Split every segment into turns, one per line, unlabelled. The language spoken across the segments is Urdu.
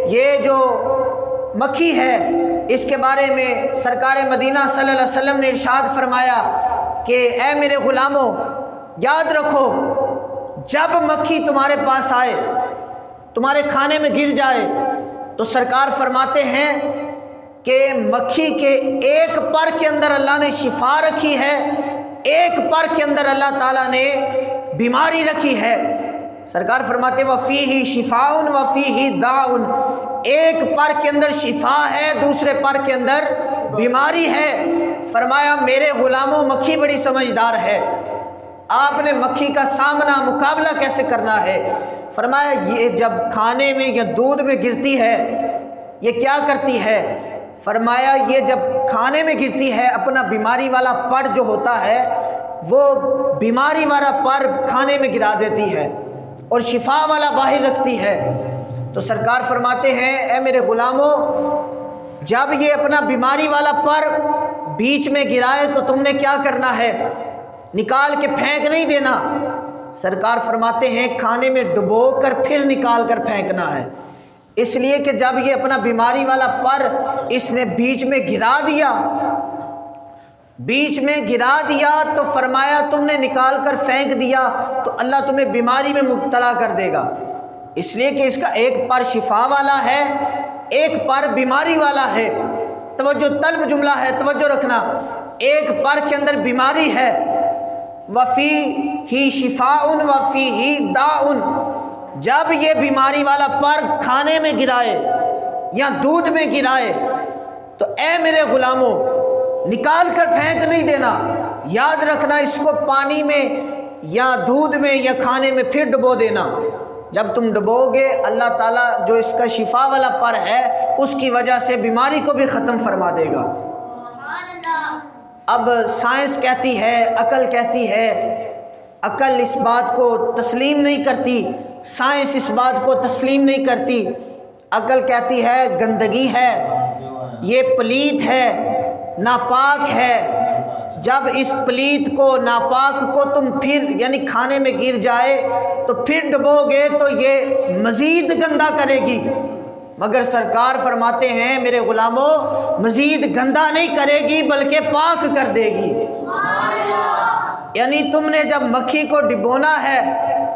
یہ جو مکھی ہے اس کے بارے میں سرکار مدینہ صلی اللہ علیہ وسلم نے ارشاد فرمایا کہ اے میرے غلاموں، یاد رکھو جب مکھی تمہارے پاس آئے، تمہارے کھانے میں گر جائے، تو سرکار فرماتے ہیں کہ مکھی کے ایک پر کے اندر اللہ نے شفا رکھی ہے، ایک پر کے اندر اللہ تعالیٰ نے بیماری رکھی ہے۔ سرکار فرماتے وَفِيهِ شِفَاءٌ وَفِيهِ دَاءٌ، ایک پر کے اندر شفا ہے، دوسرے پر کے اندر بیماری ہے۔ فرمایا میرے غلاموں، مکھی بڑی سمجھدار ہے، آپ نے مکھی کا سامنا مقابلہ کیسے کرنا ہے؟ فرمایا یہ جب کھانے میں یا دودھ میں گرتی ہے یہ کیا کرتی ہے؟ فرمایا یہ جب کھانے میں گرتی ہے اپنا بیماری والا پر جو ہوتا ہے وہ بیماری والا پر کھانے میں گرا دیتی ہے اور شفا والا باہر رکھتی ہے۔ تو سرکار فرماتے ہیں اے میرے غلاموں، جب یہ اپنا بیماری والا پر بیچ میں گرائے تو تم نے کیا کرنا ہے؟ نکال کے پھینک نہیں دینا، سرکار فرماتے ہیں کھانے میں ڈبو کر پھر نکال کر پھینکنا ہے، اس لیے کہ جب یہ اپنا بیماری والا پر اس نے بیچ میں گرا دیا تو فرمایا تم نے نکال کر پھینک دیا تو اللہ تمہیں بیماری میں مبتلا کر دے گا، اس لیے کہ اس کا ایک پر شفا والا ہے، ایک پر بیماری والا ہے۔ توجہ طلب جملہ ہے، توجہ رکھنا، ایک پر کے اندر بیماری ہے، وَفِيهِ شِفَاءٌ وَفِيهِ دَاءٌ، جب یہ بیماری والا پر کھانے میں گرائے یا دودھ میں گرائے تو اے میرے غلاموں نکال کر پھینک نہیں دینا، یاد رکھنا اس کو پانی میں یا دودھ میں یا کھانے میں پھر ڈبو دینا۔ جب تم ڈبو گے اللہ تعالیٰ جو اس کا شفا والا پر ہے اس کی وجہ سے بیماری کو بھی ختم فرما دے گا۔ اب سائنس کہتی ہے، عقل کہتی ہے، عقل اس بات کو تسلیم نہیں کرتی، سائنس اس بات کو تسلیم نہیں کرتی۔ عقل کہتی ہے گندگی ہے، یہ پلیت ہے، ناپاک ہے۔ جب اس پلیت کو ناپاک کو تم پھر یعنی کھانے میں گر جائے تو پھر ڈبو گے تو یہ مزید گندا کرے گی، مگر سرکار فرماتے ہیں میرے غلاموں مزید گندا نہیں کرے گی بلکہ پاک کر دے گی۔ یعنی تم نے جب مکھی کو ڈبونا ہے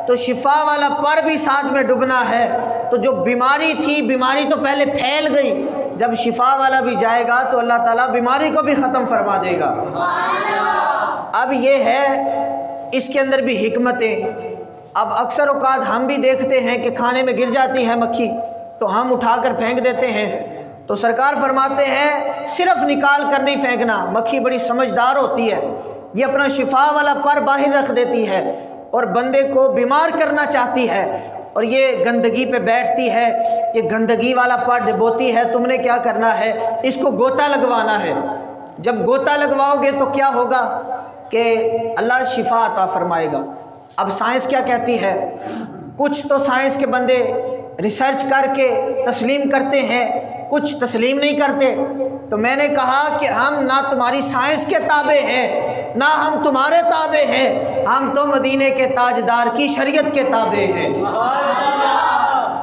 تو شفا والا پر بھی ساتھ میں ڈبنا ہے، تو جو بیماری تھی بیماری تو پہلے پھیل گئی، جب شفا والا بھی جائے گا تو اللہ تعالیٰ بیماری کو بھی ختم فرما دے گا۔ اب یہ ہے اس کے اندر بھی حکمتیں۔ اب اکثر اوقات ہم بھی دیکھتے ہیں کہ کھانے میں گر جاتی ہے مکھی تو ہم اٹھا کر پھینک دیتے ہیں، تو سرکار فرماتے ہیں صرف نکال کر نہیں پھینکنا، مکھی بڑی سمجھدار ہوتی ہے، یہ اپنا شفا والا پر باہر رکھ دیتی ہے اور بندے کو بیمار کرنا چاہتی ہے اور یہ گندگی پہ بیٹھتی ہے، یہ گندگی والا پر ڈبوتی ہے۔ تم نے کیا کرنا ہے؟ اس کو گوتا لگوانا ہے۔ جب گوتا لگواؤ گے تو کیا ہوگا کہ اللہ شفا عطا فرمائے گا۔ اب سائنس کیا کہتی ہے؟ کچھ تو سائنس کے بندے ریسرچ کر کے تسلیم کرتے ہیں، کچھ تسلیم نہیں کرتے۔ تو میں نے کہا کہ ہم نہ تمہاری سائنس کے تابع ہیں نہ ہم تمہارے تابع ہیں، ہم تو مدینے کے تاجدار کی شریعت کے تابع ہیں،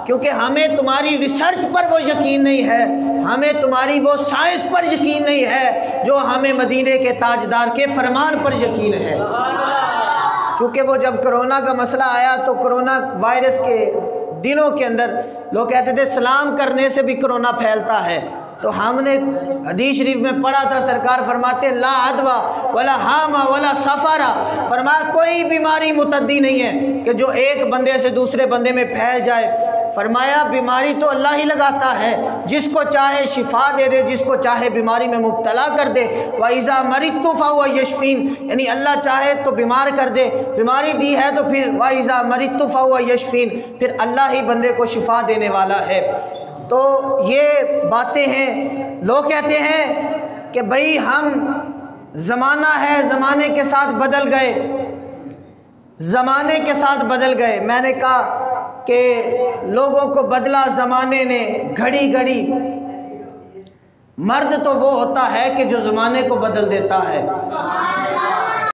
کیونکہ ہمیں تمہاری ریسرچ پر وہ یقین نہیں ہے، ہمیں تمہاری وہ سائنس پر یقین نہیں ہے جو ہمیں مدینے کے تاجدار کے فرمان پر یقین ہے۔ چونکہ وہ جب کرونا کا مسئلہ آیا تو کرونا وائرس کے دنوں کے اندر لوگ کہتے تھے سلام کرنے سے بھی کرونا پھیلتا ہے، تو ہم نے حدیث شریف میں پڑھا تھا سرکار فرماتے لا عدوہ ولا حامہ ولا سفرہ، فرمایا کوئی بیماری متعدی نہیں ہے کہ جو ایک بندے سے دوسرے بندے میں پھیل جائے۔ فرمایا بیماری تو اللہ ہی لگاتا ہے، جس کو چاہے شفا دے دے، جس کو چاہے بیماری میں مبتلا کر دے۔ وَإِذَا مَرِضْتُ فَهُوَ يَشْفِينِ، یعنی اللہ چاہے تو بیمار کر دے، بیماری دی ہے تو پھر وَإِذَا مَرِضْتُ فَهُوَ يَشْفِينِ، پھر اللہ ہی بندے کو شفا دینے والا ہے۔ تو یہ باتیں ہیں۔ لوگ کہتے ہیں کہ بھئی ہم زمانہ ہے، زمانے کے ساتھ بدل گئے، زمانے کے ساتھ بدل گئے۔ میں نے کہا کہ لوگوں کو بدلا زمانے نے گھڑی گھڑی، مرد تو وہ ہوتا ہے کہ جو زمانے کو بدل دیتا ہے۔